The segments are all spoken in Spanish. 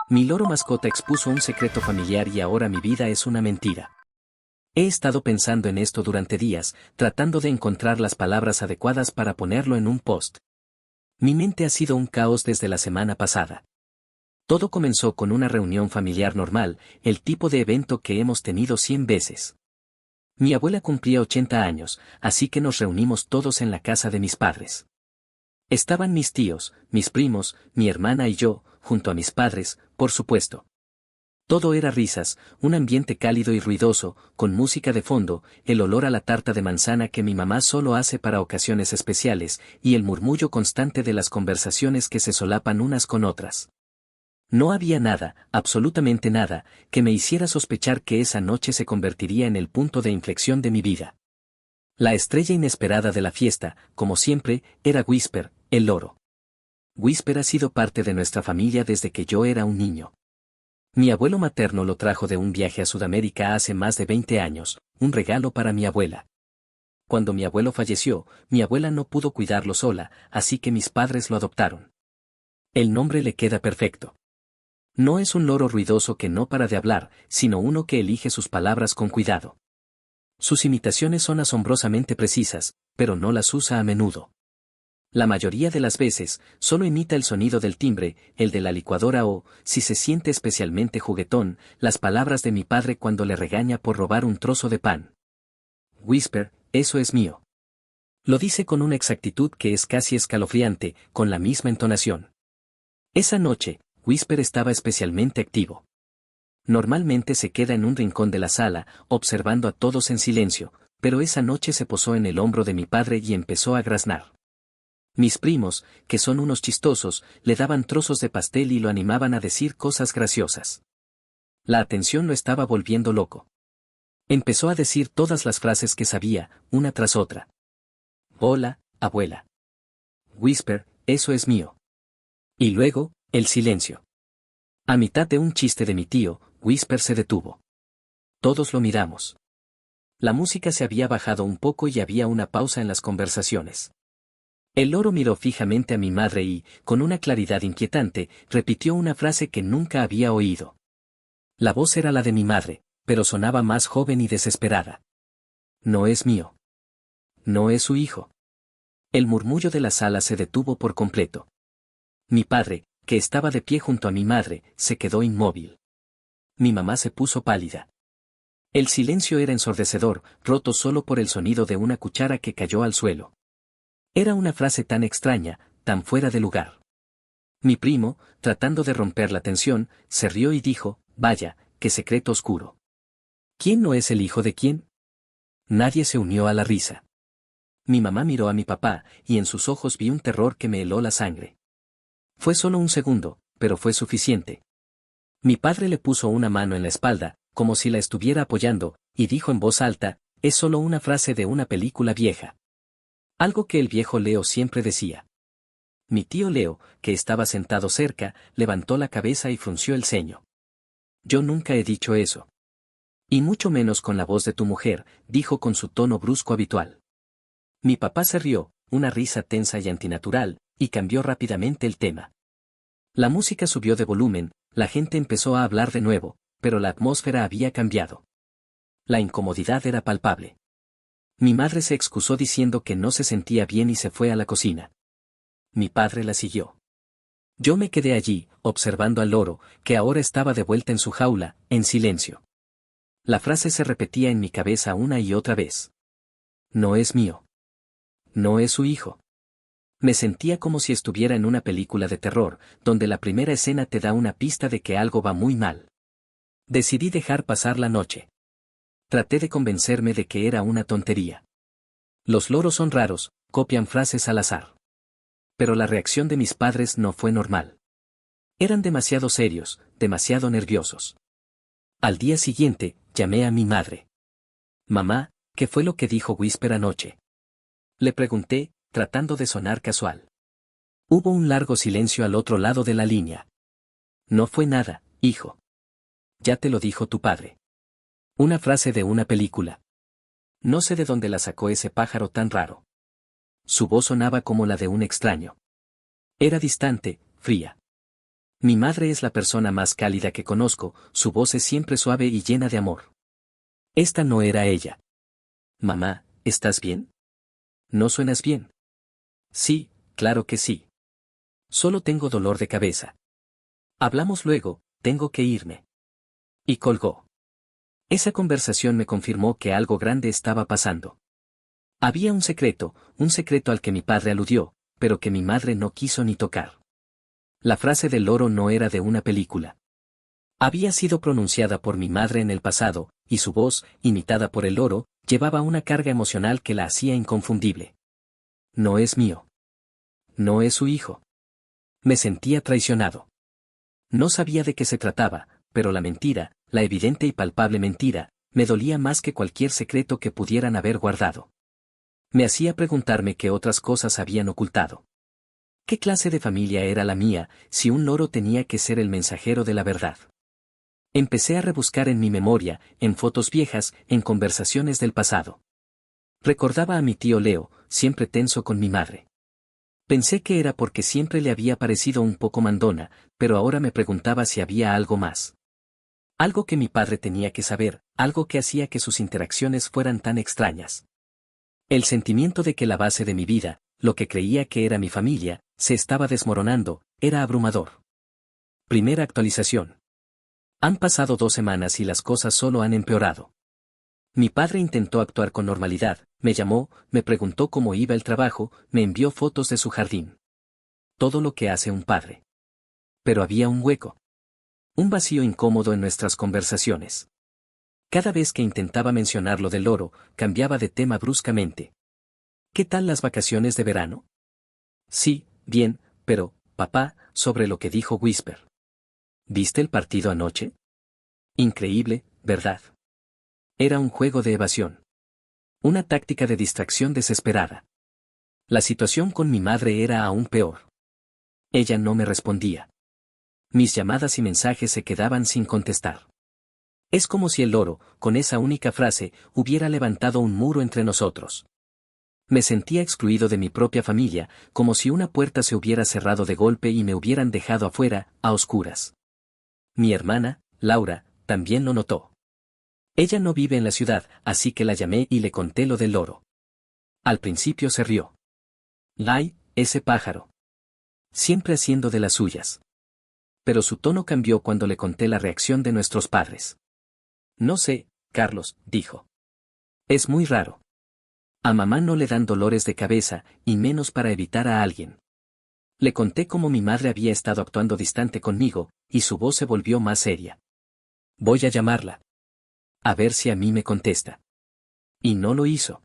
Mi loro mascota expuso un secreto familiar y ahora mi vida es una mentira. He estado pensando en esto durante días, tratando de encontrar las palabras adecuadas para ponerlo en un post. Mi mente ha sido un caos desde la semana pasada. Todo comenzó con una reunión familiar normal, el tipo de evento que hemos tenido 100 veces. Mi abuela cumplía 80 años, así que nos reunimos todos en la casa de mis padres. Estaban mis tíos, mis primos, mi hermana y yo, junto a mis padres, por supuesto. Todo era risas, un ambiente cálido y ruidoso, con música de fondo, el olor a la tarta de manzana que mi mamá solo hace para ocasiones especiales, y el murmullo constante de las conversaciones que se solapan unas con otras. No había nada, absolutamente nada, que me hiciera sospechar que esa noche se convertiría en el punto de inflexión de mi vida. La estrella inesperada de la fiesta, como siempre, era Whisper, el loro. Whisper ha sido parte de nuestra familia desde que yo era un niño. Mi abuelo materno lo trajo de un viaje a Sudamérica hace más de 20 años, un regalo para mi abuela. Cuando mi abuelo falleció, mi abuela no pudo cuidarlo sola, así que mis padres lo adoptaron. El nombre le queda perfecto. No es un loro ruidoso que no para de hablar, sino uno que elige sus palabras con cuidado. Sus imitaciones son asombrosamente precisas, pero no las usa a menudo. La mayoría de las veces, solo imita el sonido del timbre, el de la licuadora o, si se siente especialmente juguetón, las palabras de mi padre cuando le regaña por robar un trozo de pan. Whisper, eso es mío. Lo dice con una exactitud que es casi escalofriante, con la misma entonación. Esa noche, Whisper estaba especialmente activo. Normalmente se queda en un rincón de la sala, observando a todos en silencio, pero esa noche se posó en el hombro de mi padre y empezó a graznar. Mis primos, que son unos chistosos, le daban trozos de pastel y lo animaban a decir cosas graciosas. La atención lo estaba volviendo loco. Empezó a decir todas las frases que sabía, una tras otra. Hola, abuela. Whisper, eso es mío. Y luego, el silencio. A mitad de un chiste de mi tío, Whisper se detuvo. Todos lo miramos. La música se había bajado un poco y había una pausa en las conversaciones. El loro miró fijamente a mi madre y, con una claridad inquietante, repitió una frase que nunca había oído. La voz era la de mi madre, pero sonaba más joven y desesperada. No es mío. No es su hijo. El murmullo de la sala se detuvo por completo. Mi padre, que estaba de pie junto a mi madre, se quedó inmóvil. Mi mamá se puso pálida. El silencio era ensordecedor, roto solo por el sonido de una cuchara que cayó al suelo. Era una frase tan extraña, tan fuera de lugar. Mi primo, tratando de romper la tensión, se rió y dijo, vaya, qué secreto oscuro. ¿Quién no es el hijo de quién? Nadie se unió a la risa. Mi mamá miró a mi papá, y en sus ojos vi un terror que me heló la sangre. Fue solo un segundo, pero fue suficiente. Mi padre le puso una mano en la espalda, como si la estuviera apoyando, y dijo en voz alta, es solo una frase de una película vieja. Algo que el viejo Leo siempre decía. Mi tío Leo, que estaba sentado cerca, levantó la cabeza y frunció el ceño. Yo nunca he dicho eso. Y mucho menos con la voz de tu mujer, dijo con su tono brusco habitual. Mi papá se rió, una risa tensa y antinatural, y cambió rápidamente el tema. La música subió de volumen, la gente empezó a hablar de nuevo, pero la atmósfera había cambiado. La incomodidad era palpable. Mi madre se excusó diciendo que no se sentía bien y se fue a la cocina. Mi padre la siguió. Yo me quedé allí, observando al loro, que ahora estaba de vuelta en su jaula, en silencio. La frase se repetía en mi cabeza una y otra vez. No es mío. No es su hijo. Me sentía como si estuviera en una película de terror, donde la primera escena te da una pista de que algo va muy mal. Decidí dejar pasar la noche. Traté de convencerme de que era una tontería. Los loros son raros, copian frases al azar. Pero la reacción de mis padres no fue normal. Eran demasiado serios, demasiado nerviosos. Al día siguiente, llamé a mi madre. Mamá, ¿qué fue lo que dijo Whisper anoche? Le pregunté, tratando de sonar casual. Hubo un largo silencio al otro lado de la línea. No fue nada, hijo. Ya te lo dijo tu padre. Una frase de una película. No sé de dónde la sacó ese pájaro tan raro. Su voz sonaba como la de un extraño. Era distante, fría. Mi madre es la persona más cálida que conozco, su voz es siempre suave y llena de amor. Esta no era ella. Mamá, ¿estás bien? ¿No suenas bien? Sí, claro que sí. Solo tengo dolor de cabeza. Hablamos luego, tengo que irme. Y colgó. Esa conversación me confirmó que algo grande estaba pasando. Había un secreto al que mi padre aludió, pero que mi madre no quiso ni tocar. La frase del loro no era de una película. Había sido pronunciada por mi madre en el pasado, y su voz, imitada por el loro, llevaba una carga emocional que la hacía inconfundible. No es mío. No es su hijo. Me sentía traicionado. No sabía de qué se trataba, pero la mentira, la evidente y palpable mentira, me dolía más que cualquier secreto que pudieran haber guardado. Me hacía preguntarme qué otras cosas habían ocultado. ¿Qué clase de familia era la mía, si un loro tenía que ser el mensajero de la verdad? Empecé a rebuscar en mi memoria, en fotos viejas, en conversaciones del pasado. Recordaba a mi tío Leo, siempre tenso con mi madre. Pensé que era porque siempre le había parecido un poco mandona, pero ahora me preguntaba si había algo más. Algo que mi padre tenía que saber, algo que hacía que sus interacciones fueran tan extrañas. El sentimiento de que la base de mi vida, lo que creía que era mi familia, se estaba desmoronando, era abrumador. Primera actualización. Han pasado 2 semanas y las cosas solo han empeorado. Mi padre intentó actuar con normalidad, me llamó, me preguntó cómo iba el trabajo, me envió fotos de su jardín. Todo lo que hace un padre. Pero había un hueco. Un vacío incómodo en nuestras conversaciones. Cada vez que intentaba mencionar lo del loro, cambiaba de tema bruscamente. ¿Qué tal las vacaciones de verano? Sí, bien, pero, papá, sobre lo que dijo Whisper. ¿Viste el partido anoche? Increíble, ¿verdad? Era un juego de evasión. Una táctica de distracción desesperada. La situación con mi madre era aún peor. Ella no me respondía. Mis llamadas y mensajes se quedaban sin contestar. Es como si el loro, con esa única frase, hubiera levantado un muro entre nosotros. Me sentía excluido de mi propia familia, como si una puerta se hubiera cerrado de golpe y me hubieran dejado afuera, a oscuras. Mi hermana, Laura, también lo notó. Ella no vive en la ciudad, así que la llamé y le conté lo del loro. Al principio se rió. Lai, ese pájaro. Siempre haciendo de las suyas. Pero su tono cambió cuando le conté la reacción de nuestros padres. No sé, Carlos, dijo. Es muy raro. A mamá no le dan dolores de cabeza, y menos para evitar a alguien. Le conté cómo mi madre había estado actuando distante conmigo, y su voz se volvió más seria. Voy a llamarla. A ver si a mí me contesta. Y no lo hizo.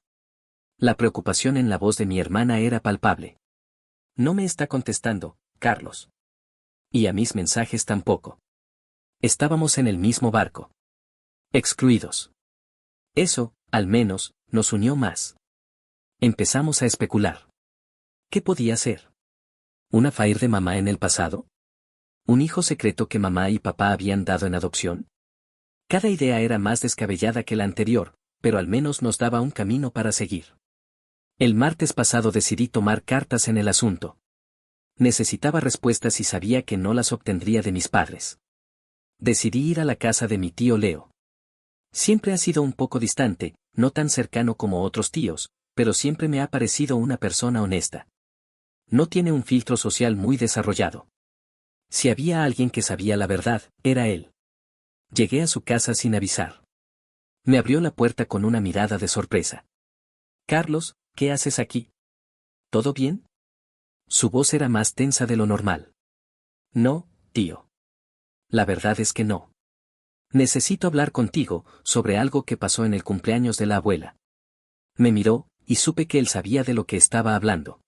La preocupación en la voz de mi hermana era palpable. No me está contestando, Carlos. Y a mis mensajes tampoco. Estábamos en el mismo barco. Excluidos. Eso, al menos, nos unió más. Empezamos a especular. ¿Qué podía ser? ¿Un affair de mamá en el pasado? ¿Un hijo secreto que mamá y papá habían dado en adopción? Cada idea era más descabellada que la anterior, pero al menos nos daba un camino para seguir. El martes pasado decidí tomar cartas en el asunto. Necesitaba respuestas y sabía que no las obtendría de mis padres. Decidí ir a la casa de mi tío Leo. Siempre ha sido un poco distante, no tan cercano como otros tíos, pero siempre me ha parecido una persona honesta. No tiene un filtro social muy desarrollado. Si había alguien que sabía la verdad, era él. Llegué a su casa sin avisar. Me abrió la puerta con una mirada de sorpresa. Carlos, ¿qué haces aquí? ¿Todo bien? Su voz era más tensa de lo normal. No, tío. La verdad es que no. Necesito hablar contigo sobre algo que pasó en el cumpleaños de la abuela. Me miró, y supe que él sabía de lo que estaba hablando.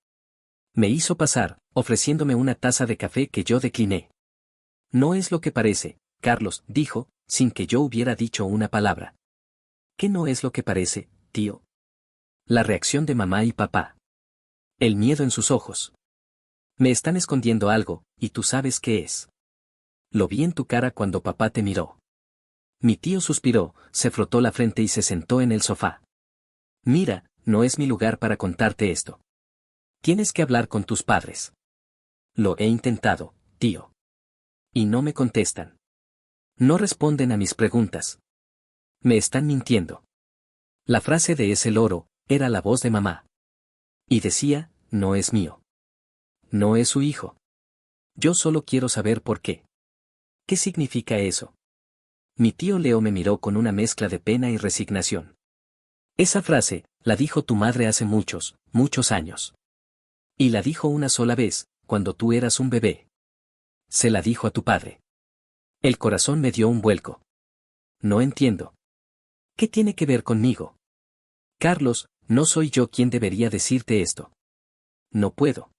Me hizo pasar, ofreciéndome una taza de café que yo decliné. No es lo que parece, Carlos, dijo, sin que yo hubiera dicho una palabra. ¿Qué no es lo que parece, tío? La reacción de mamá y papá. El miedo en sus ojos. Me están escondiendo algo, y tú sabes qué es. Lo vi en tu cara cuando papá te miró. Mi tío suspiró, se frotó la frente y se sentó en el sofá. Mira, no es mi lugar para contarte esto. Tienes que hablar con tus padres. Lo he intentado, tío. Y no me contestan. No responden a mis preguntas. Me están mintiendo. La frase de ese loro era la voz de mamá. Y decía, no es mío. No es su hijo. Yo solo quiero saber por qué. ¿Qué significa eso? Mi tío Leo me miró con una mezcla de pena y resignación. Esa frase, la dijo tu madre hace muchos, muchos años. Y la dijo una sola vez, cuando tú eras un bebé. Se la dijo a tu padre. El corazón me dio un vuelco. No entiendo. ¿Qué tiene que ver conmigo? Carlos, no soy yo quien debería decirte esto. No puedo.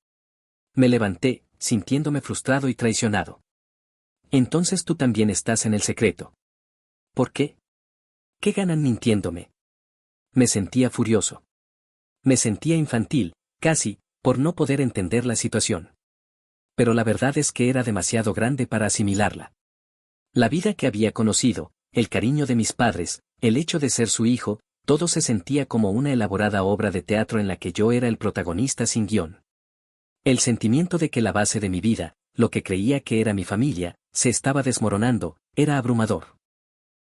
Me levanté, sintiéndome frustrado y traicionado. Entonces tú también estás en el secreto. ¿Por qué? ¿Qué ganan mintiéndome? Me sentía furioso. Me sentía infantil, casi, por no poder entender la situación. Pero la verdad es que era demasiado grande para asimilarla. La vida que había conocido, el cariño de mis padres, el hecho de ser su hijo, todo se sentía como una elaborada obra de teatro en la que yo era el protagonista sin guión. El sentimiento de que la base de mi vida, lo que creía que era mi familia, se estaba desmoronando, era abrumador.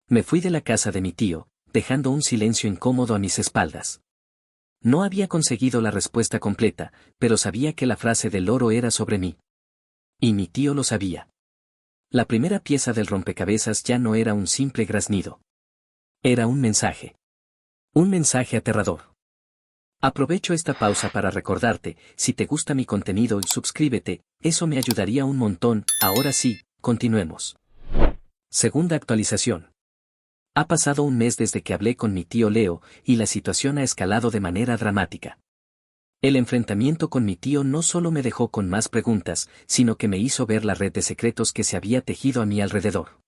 Me fui de la casa de mi tío, dejando un silencio incómodo a mis espaldas. No había conseguido la respuesta completa, pero sabía que la frase del loro era sobre mí. Y mi tío lo sabía. La primera pieza del rompecabezas ya no era un simple graznido. Era un mensaje. Un mensaje aterrador. Aprovecho esta pausa para recordarte, si te gusta mi contenido, suscríbete, eso me ayudaría un montón. Ahora sí, continuemos. Segunda actualización. Ha pasado un mes desde que hablé con mi tío Leo, y la situación ha escalado de manera dramática. El enfrentamiento con mi tío no solo me dejó con más preguntas, sino que me hizo ver la red de secretos que se había tejido a mi alrededor.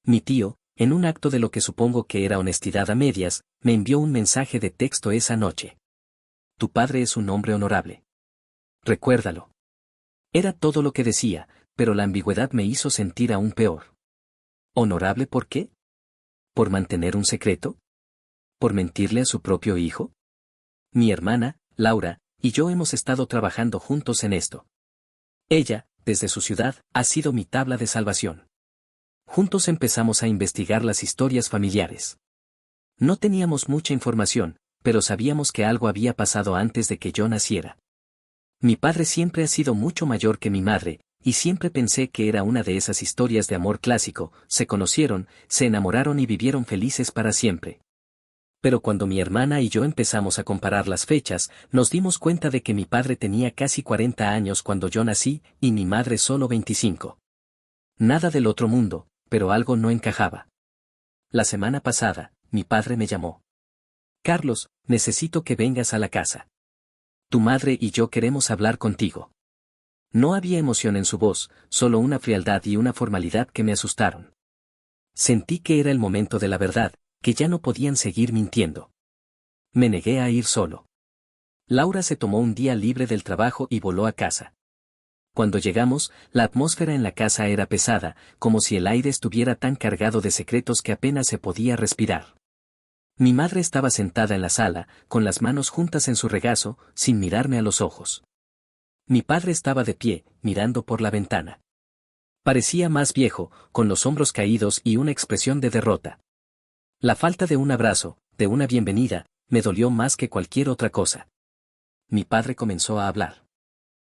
Mi tío, en un acto de lo que supongo que era honestidad a medias, me envió un mensaje de texto esa noche. Tu padre es un hombre honorable. Recuérdalo. Era todo lo que decía, pero la ambigüedad me hizo sentir aún peor. ¿Honorable por qué? ¿Por mantener un secreto? ¿Por mentirle a su propio hijo? Mi hermana, Laura, y yo hemos estado trabajando juntos en esto. Ella, desde su ciudad, ha sido mi tabla de salvación. Juntos empezamos a investigar las historias familiares. No teníamos mucha información, pero sabíamos que algo había pasado antes de que yo naciera. Mi padre siempre ha sido mucho mayor que mi madre, y siempre pensé que era una de esas historias de amor clásico, se conocieron, se enamoraron y vivieron felices para siempre. Pero cuando mi hermana y yo empezamos a comparar las fechas, nos dimos cuenta de que mi padre tenía casi 40 años cuando yo nací, y mi madre solo 25. Nada del otro mundo, pero algo no encajaba. La semana pasada, mi padre me llamó. Carlos, necesito que vengas a la casa. Tu madre y yo queremos hablar contigo. No había emoción en su voz, solo una frialdad y una formalidad que me asustaron. Sentí que era el momento de la verdad, que ya no podían seguir mintiendo. Me negué a ir solo. Laura se tomó un día libre del trabajo y voló a casa. Cuando llegamos, la atmósfera en la casa era pesada, como si el aire estuviera tan cargado de secretos que apenas se podía respirar. Mi madre estaba sentada en la sala, con las manos juntas en su regazo, sin mirarme a los ojos. Mi padre estaba de pie, mirando por la ventana. Parecía más viejo, con los hombros caídos y una expresión de derrota. La falta de un abrazo, de una bienvenida, me dolió más que cualquier otra cosa. Mi padre comenzó a hablar.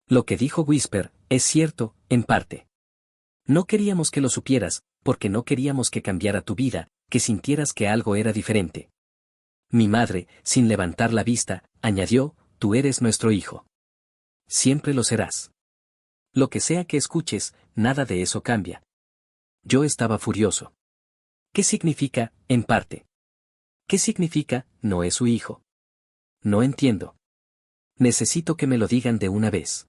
Lo que dijo Whisper, es cierto, en parte. No queríamos que lo supieras, porque no queríamos que cambiara tu vida, que sintieras que algo era diferente. Mi madre, sin levantar la vista, añadió, tú eres nuestro hijo. Siempre lo serás. Lo que sea que escuches, nada de eso cambia. Yo estaba furioso. ¿Qué significa, en parte? ¿Qué significa, no es su hijo? No entiendo. Necesito que me lo digan de una vez.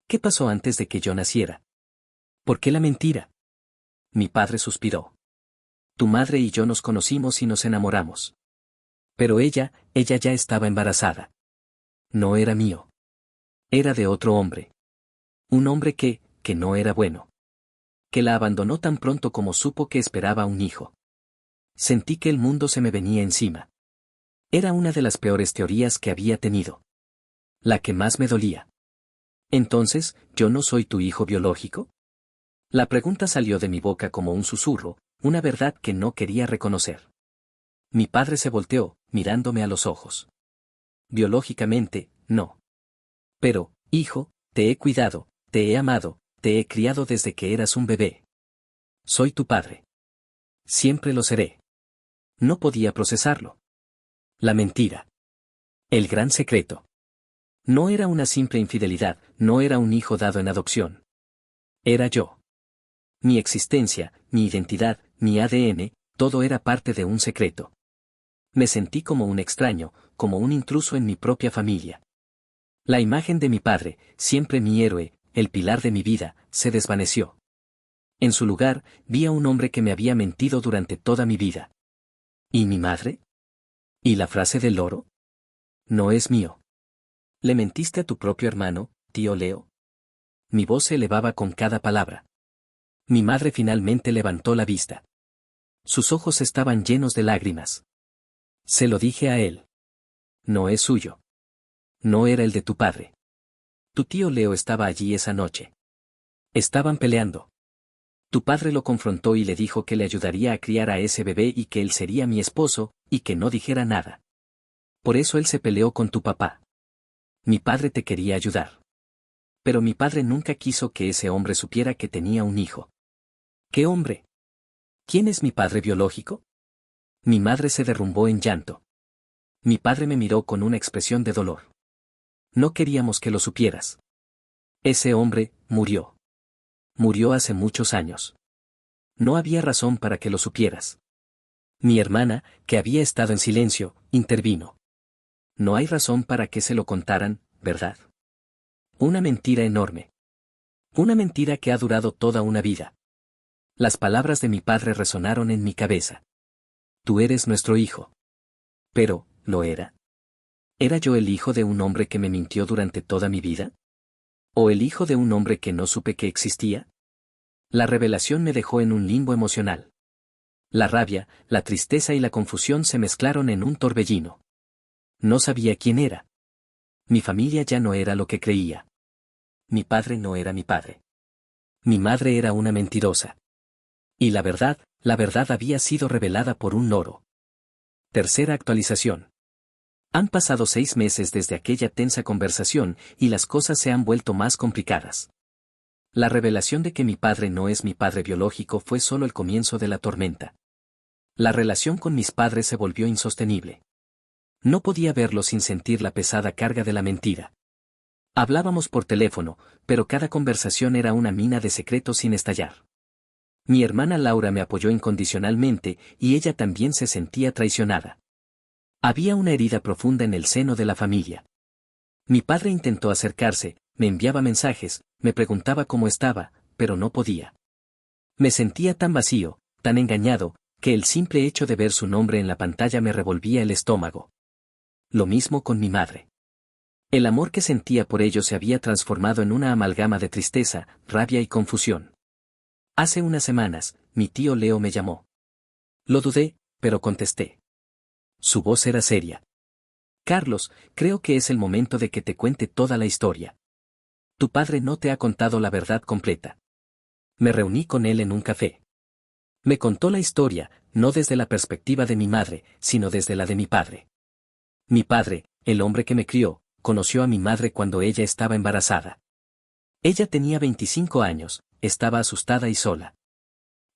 ¿Qué pasó antes de que yo naciera? ¿Por qué la mentira? Mi padre suspiró. Tu madre y yo nos conocimos y nos enamoramos. Pero ella ya estaba embarazada. No era mío. Era de otro hombre. Un hombre que no era bueno. Que la abandonó tan pronto como supo que esperaba un hijo. Sentí que el mundo se me venía encima. Era una de las peores teorías que había tenido. La que más me dolía. Entonces, ¿yo no soy tu hijo biológico? La pregunta salió de mi boca como un susurro, una verdad que no quería reconocer. Mi padre se volteó, mirándome a los ojos. Biológicamente, no. Pero, hijo, te he cuidado, te he amado, te he criado desde que eras un bebé. Soy tu padre. Siempre lo seré. No podía procesarlo. La mentira. El gran secreto. No era una simple infidelidad, no era un hijo dado en adopción. Era yo. Mi existencia, mi identidad, mi ADN, todo era parte de un secreto. Me sentí como un extraño, como un intruso en mi propia familia. La imagen de mi padre, siempre mi héroe, el pilar de mi vida, se desvaneció. En su lugar, vi a un hombre que me había mentido durante toda mi vida. ¿Y mi madre? ¿Y la frase del loro? No es mío. ¿Le mentiste a tu propio hermano, tío Leo? Mi voz se elevaba con cada palabra. Mi madre finalmente levantó la vista. Sus ojos estaban llenos de lágrimas. Se lo dije a él. No es suyo. No era el de tu padre. Tu tío Leo estaba allí esa noche. Estaban peleando. Tu padre lo confrontó y le dijo que le ayudaría a criar a ese bebé y que él sería mi esposo, y que no dijera nada. Por eso él se peleó con tu papá. Mi padre te quería ayudar. Pero mi padre nunca quiso que ese hombre supiera que tenía un hijo. ¿Qué hombre? ¿Quién es mi padre biológico? Mi madre se derrumbó en llanto. Mi padre me miró con una expresión de dolor. No queríamos que lo supieras. Ese hombre murió. Murió hace muchos años. No había razón para que lo supieras. Mi hermana, que había estado en silencio, intervino. No hay razón para que se lo contaran, ¿verdad? Una mentira enorme. Una mentira que ha durado toda una vida. Las palabras de mi padre resonaron en mi cabeza. Tú eres nuestro hijo. Pero, ¿lo era? ¿Era yo el hijo de un hombre que me mintió durante toda mi vida? ¿O el hijo de un hombre que no supe que existía? La revelación me dejó en un limbo emocional. La rabia, la tristeza y la confusión se mezclaron en un torbellino. No sabía quién era. Mi familia ya no era lo que creía. Mi padre no era mi padre. Mi madre era una mentirosa. Y la verdad había sido revelada por un loro. Tercera actualización. Han pasado 6 meses desde aquella tensa conversación y las cosas se han vuelto más complicadas. La revelación de que mi padre no es mi padre biológico fue solo el comienzo de la tormenta. La relación con mis padres se volvió insostenible. No podía verlo sin sentir la pesada carga de la mentira. Hablábamos por teléfono, pero cada conversación era una mina de secretos sin estallar. Mi hermana Laura me apoyó incondicionalmente y ella también se sentía traicionada. Había una herida profunda en el seno de la familia. Mi padre intentó acercarse, me enviaba mensajes, me preguntaba cómo estaba, pero no podía. Me sentía tan vacío, tan engañado, que el simple hecho de ver su nombre en la pantalla me revolvía el estómago. Lo mismo con mi madre. El amor que sentía por ellos se había transformado en una amalgama de tristeza, rabia y confusión. Hace unas semanas, mi tío Leo me llamó. Lo dudé, pero contesté. Su voz era seria. Carlos, creo que es el momento de que te cuente toda la historia. Tu padre no te ha contado la verdad completa. Me reuní con él en un café. Me contó la historia, no desde la perspectiva de mi madre, sino desde la de mi padre. Mi padre, el hombre que me crió, conoció a mi madre cuando ella estaba embarazada. Ella tenía 25 años, estaba asustada y sola.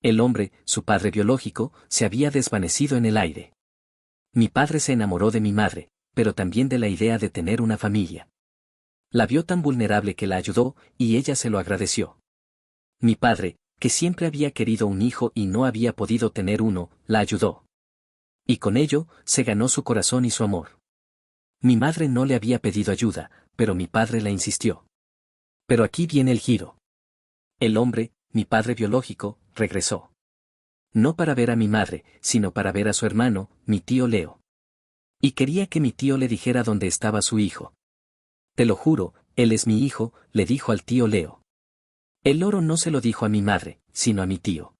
El hombre, su padre biológico, se había desvanecido en el aire. Mi padre se enamoró de mi madre, pero también de la idea de tener una familia. La vio tan vulnerable que la ayudó, y ella se lo agradeció. Mi padre, que siempre había querido un hijo y no había podido tener uno, la ayudó. Y con ello, se ganó su corazón y su amor. Mi madre no le había pedido ayuda, pero mi padre la insistió. Pero aquí viene el giro. El hombre, mi padre biológico, regresó. No para ver a mi madre, sino para ver a su hermano, mi tío Leo. Y quería que mi tío le dijera dónde estaba su hijo. Te lo juro, él es mi hijo, le dijo al tío Leo. El loro no se lo dijo a mi madre, sino a mi tío.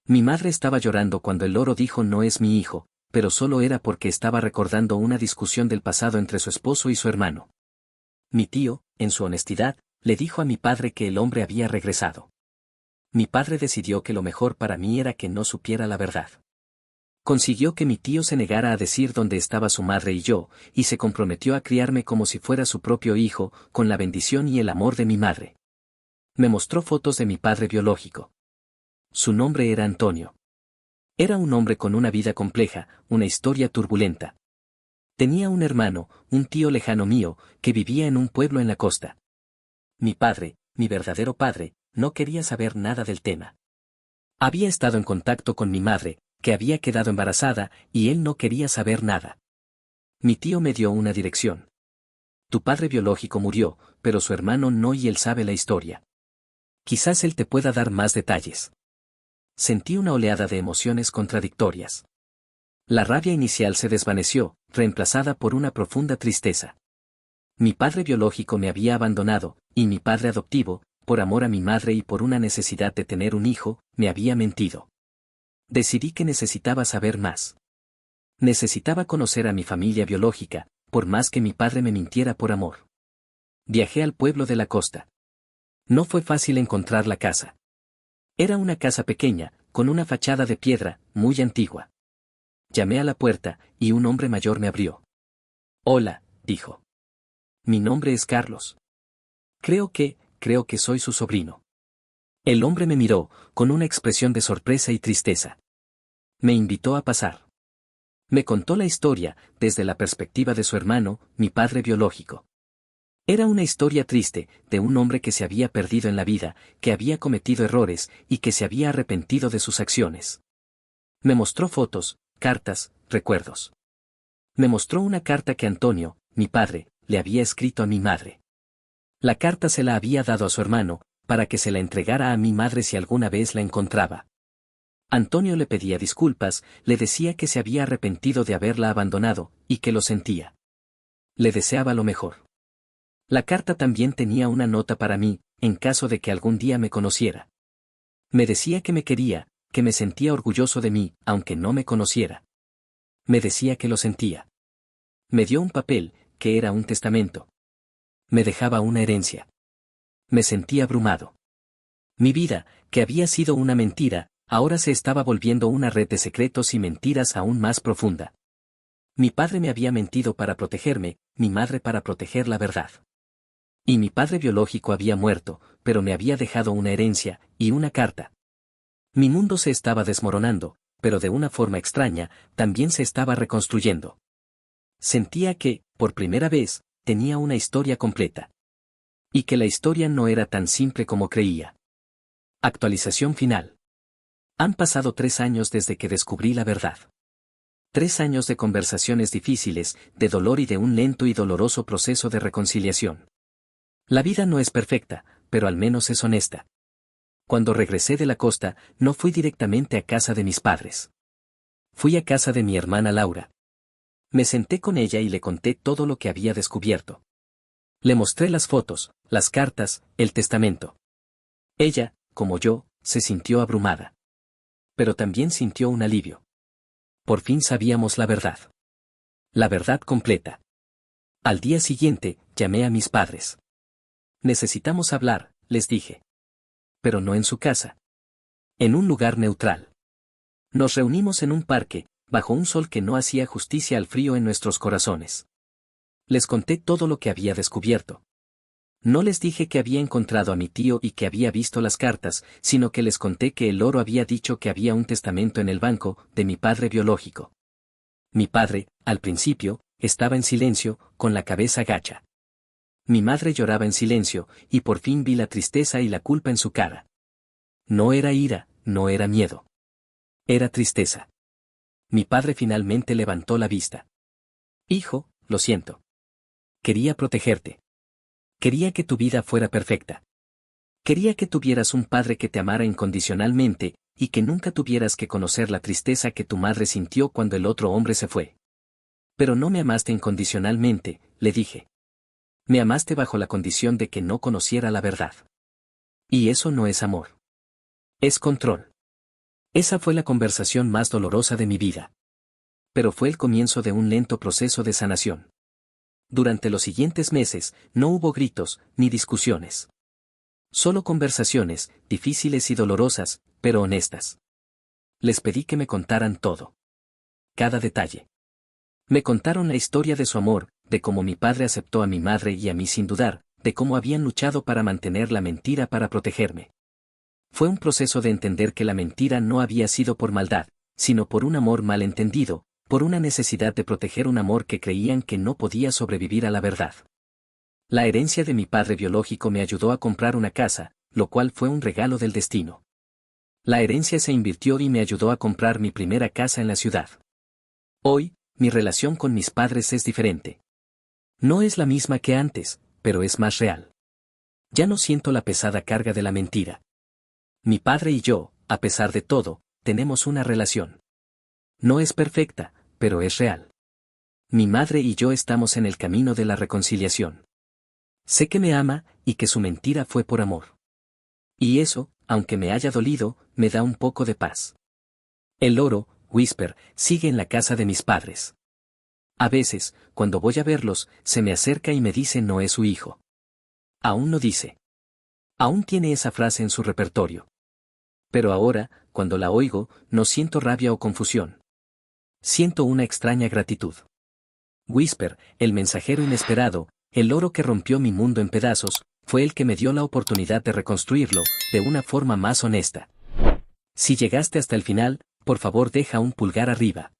Mi madre estaba llorando cuando el loro dijo no es mi hijo, pero solo era porque estaba recordando una discusión del pasado entre su esposo y su hermano. Mi tío, en su honestidad, le dijo a mi padre que el hombre había regresado. Mi padre decidió que lo mejor para mí era que no supiera la verdad. Consiguió que mi tío se negara a decir dónde estaba su madre y yo, y se comprometió a criarme como si fuera su propio hijo, con la bendición y el amor de mi madre. Me mostró fotos de mi padre biológico. Su nombre era Antonio. Era un hombre con una vida compleja, una historia turbulenta. Tenía un hermano, un tío lejano mío, que vivía en un pueblo en la costa. Mi padre, mi verdadero padre, no quería saber nada del tema. Había estado en contacto con mi madre, que había quedado embarazada, y él no quería saber nada. Mi tío me dio una dirección. Tu padre biológico murió, pero su hermano no y él sabe la historia. Quizás él te pueda dar más detalles. Sentí una oleada de emociones contradictorias. La rabia inicial se desvaneció, reemplazada por una profunda tristeza. Mi padre biológico me había abandonado, y mi padre adoptivo, por amor a mi madre y por una necesidad de tener un hijo, me había mentido. Decidí que necesitaba saber más. Necesitaba conocer a mi familia biológica, por más que mi padre me mintiera por amor. Viajé al pueblo de la costa. No fue fácil encontrar la casa. Era una casa pequeña, con una fachada de piedra, muy antigua. Llamé a la puerta, y un hombre mayor me abrió. Hola, dijo. Mi nombre es Carlos. Creo que soy su sobrino. El hombre me miró, con una expresión de sorpresa y tristeza. Me invitó a pasar. Me contó la historia, desde la perspectiva de su hermano, mi padre biológico. Era una historia triste, de un hombre que se había perdido en la vida, que había cometido errores, y que se había arrepentido de sus acciones. Me mostró fotos, cartas, recuerdos. Me mostró una carta que Antonio, mi padre, le había escrito a mi madre. La carta se la había dado a su hermano, para que se la entregara a mi madre si alguna vez la encontraba. Antonio le pedía disculpas, le decía que se había arrepentido de haberla abandonado, y que lo sentía. Le deseaba lo mejor. La carta también tenía una nota para mí, en caso de que algún día me conociera. Me decía que me quería, que me sentía orgulloso de mí, aunque no me conociera. Me decía que lo sentía. Me dio un papel, que era un testamento. Me dejaba una herencia. Me sentía abrumado. Mi vida, que había sido una mentira, ahora se estaba volviendo una red de secretos y mentiras aún más profunda. Mi padre me había mentido para protegerme, mi madre para proteger la verdad. Y mi padre biológico había muerto, pero me había dejado una herencia, y una carta. Mi mundo se estaba desmoronando, pero de una forma extraña, también se estaba reconstruyendo. Sentía que, por primera vez, tenía una historia completa. Y que la historia no era tan simple como creía. Actualización final. Han pasado 3 años desde que descubrí la verdad. 3 años de conversaciones difíciles, de dolor y de un lento y doloroso proceso de reconciliación. La vida no es perfecta, pero al menos es honesta. Cuando regresé de la costa, no fui directamente a casa de mis padres. Fui a casa de mi hermana Laura. Me senté con ella y le conté todo lo que había descubierto. Le mostré las fotos, las cartas, el testamento. Ella, como yo, se sintió abrumada. Pero también sintió un alivio. Por fin sabíamos la verdad. La verdad completa. Al día siguiente, llamé a mis padres. Necesitamos hablar, les dije. Pero no en su casa. En un lugar neutral. Nos reunimos en un parque, bajo un sol que no hacía justicia al frío en nuestros corazones. Les conté todo lo que había descubierto. No les dije que había encontrado a mi tío y que había visto las cartas, sino que les conté que el loro había dicho que había un testamento en el banco, de mi padre biológico. Mi padre, al principio, estaba en silencio, con la cabeza gacha. Mi madre lloraba en silencio, y por fin vi la tristeza y la culpa en su cara. No era ira, no era miedo. Era tristeza. Mi padre finalmente levantó la vista. Hijo, lo siento. Quería protegerte. Quería que tu vida fuera perfecta. Quería que tuvieras un padre que te amara incondicionalmente, y que nunca tuvieras que conocer la tristeza que tu madre sintió cuando el otro hombre se fue. Pero no me amaste incondicionalmente, le dije. Me amaste bajo la condición de que no conociera la verdad. Y eso no es amor. Es control. Esa fue la conversación más dolorosa de mi vida. Pero fue el comienzo de un lento proceso de sanación. Durante los siguientes meses, no hubo gritos, ni discusiones. Solo conversaciones, difíciles y dolorosas, pero honestas. Les pedí que me contaran todo. Cada detalle. Me contaron la historia de su amor, de cómo mi padre aceptó a mi madre y a mí sin dudar, de cómo habían luchado para mantener la mentira para protegerme. Fue un proceso de entender que la mentira no había sido por maldad, sino por un amor mal entendido, por una necesidad de proteger un amor que creían que no podía sobrevivir a la verdad. La herencia de mi padre biológico me ayudó a comprar una casa, lo cual fue un regalo del destino. La herencia se invirtió y me ayudó a comprar mi primera casa en la ciudad. Hoy, mi relación con mis padres es diferente. No es la misma que antes, pero es más real. Ya no siento la pesada carga de la mentira. Mi padre y yo, a pesar de todo, tenemos una relación. No es perfecta, pero es real. Mi madre y yo estamos en el camino de la reconciliación. Sé que me ama, y que su mentira fue por amor. Y eso, aunque me haya dolido, me da un poco de paz. El loro, Whisper, sigue en la casa de mis padres. A veces, cuando voy a verlos, se me acerca y me dice no es su hijo. Aún no dice. Aún tiene esa frase en su repertorio. Pero ahora, cuando la oigo, no siento rabia o confusión. Siento una extraña gratitud. Whisper, el mensajero inesperado, el loro que rompió mi mundo en pedazos, fue el que me dio la oportunidad de reconstruirlo, de una forma más honesta. Si llegaste hasta el final, por favor deja un pulgar arriba.